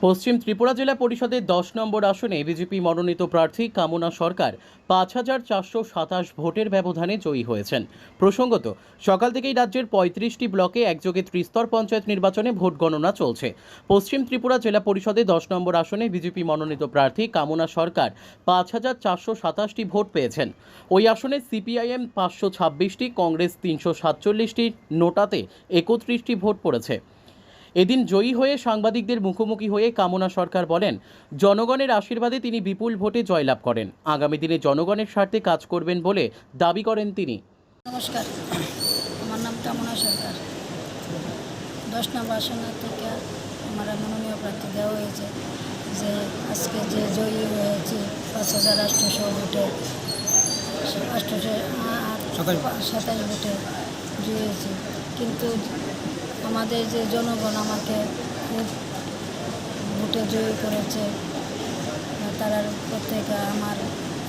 পশ্চিম ত্রিপুরা জেলা পরিষদের 10 নম্বর আসনে বিজেপি মনোনীত প্রার্থী কামনা সরকার 5,427 ভোটের ব্যবধানে জয়ী হয়েছেন। প্রসঙ্গত, সকাল থেকেই রাজ্যের 35টি ব্লকে একযোগে ত্রিস্তর পঞ্চায়েত নির্বাচনে ভোট গণনা চলছে। পশ্চিম ত্রিপুরা জেলা পরিষদে 10 নম্বর আসনে বিজেপি মনোনীত প্রার্থী কামনা সরকার 5,427টি ভোট পেয়েছেন। ওই আসনে সিপিআইএম 526টি, কংগ্রেস 347টি, নোটাতে 31টি ভোট পড়েছে। এদিন জয়ী হয়ে সাংবাদিকদের মুখোমুখি হয়ে কামনা সরকার বলেন, জনগণের আশীর্বাদে তিনি বিপুল ভোটে জয়লাভ করেন। আগামী দিনে জনগণের স্বার্থে কাজ করবেন বলে দাবি করেন তিনি। নমস্কার, আমার নাম কামনা সরকার। 10 নম্বর আসন থেকে আমার মনোনীয় প্রার্থী দেওয়া হয়েছে। যে আজকে যে জয়ী হয়েছি 5,800 ভোটে, 27 ভোটে জয়ী হয়েছি। কিন্তু আমাদের যে জনগণ আমাকে খুব ভোটে জয়ী করেছে, তারা প্রত্যেকে আমার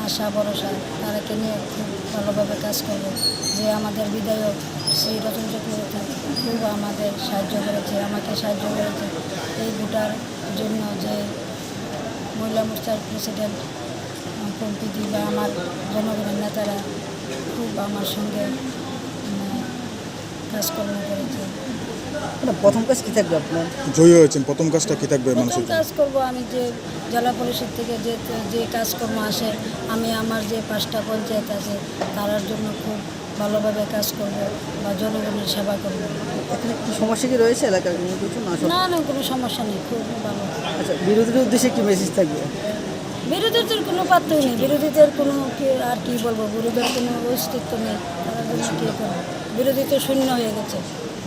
আশা ভরসা তারাকে নিয়ে খুব ভালোভাবে কাজ করবে। যে আমাদের বিধায়ক শ্রী রতন চক্রবর্তী খুব আমাদের সাহায্য করেছে, আমাকে সাহায্য করেছে এই ভোটার জন্য। যে মহিলা মোর্চার প্রেসিডেন্ট পম্পিদি বা আমার জনগণের নেতারা খুব আমার সঙ্গে কাজকর্ম করেছে। প্রথম কাজ কী থাকবে? আপনার জয়ী হয়েছেন, প্রথম কাজটা কী থাকবে? প্রথম কাজ করবো আমি যে জেলা পরিষদ থেকে যে কাজকর্ম আসে, আমি আমার যে 5টা পঞ্চায়েত আছে তার জন্য খুব ভালোভাবে কাজ করব বা জনগণের সেবা করব। এখানে কি সমস্যা কি রয়েছে এলাকার? কিছু না, কোনো সমস্যা নেই, খুব ভালো। আচ্ছা, বিরোধীদের উদ্দেশ্যে কি মেসেজ থাকবে? বিরোধীদের কোনো পাত্রই নেই, বিরোধীদের কোনো আর কি বলবো, বিরোধীদের কোনো অস্তিত্ব নেই। তারা জন্য কী করবো, বিরোধী তো শূন্য হয়ে গেছে।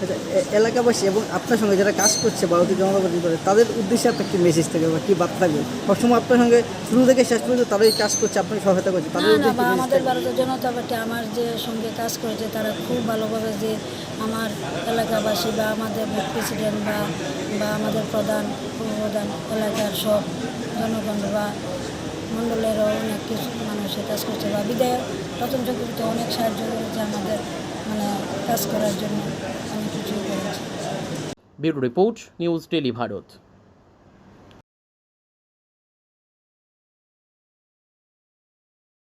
আচ্ছা, এলাকাবাসী এবং আপনার সঙ্গে যারা কাজ করছে ভারতীয় জনতা পার্টি করে, তাদের উদ্দেশ্যে আপনার কী মেসেজ থাকবে বা কী বার্তা থাকবে? সবসময় আপনার সঙ্গে শুরু থেকে শেষ পর্যন্ত তারাই কাজ করছে, আপনাকে সহায়তা করছে, তাদের না, বা আমাদের ভারতীয় জনতা পার্টি আমার যে সঙ্গে কাজ করেছে তারা খুব ভালোভাবে, যে আমার এলাকাবাসী বা আমাদের প্রেসিডেন্ট বা আমাদের প্রধান উপপ্রধান এলাকার সব জনগণ বা মণ্ডলেরও অনেক কিছু মানুষের কাজ করছে, বা বিধায়ক রতন চক্রবর্তী অনেক সাহায্য করেছে আমাদের কাজ করার জন্য, অনেক কিছু করেছে। Bureau report, news daily Bharat.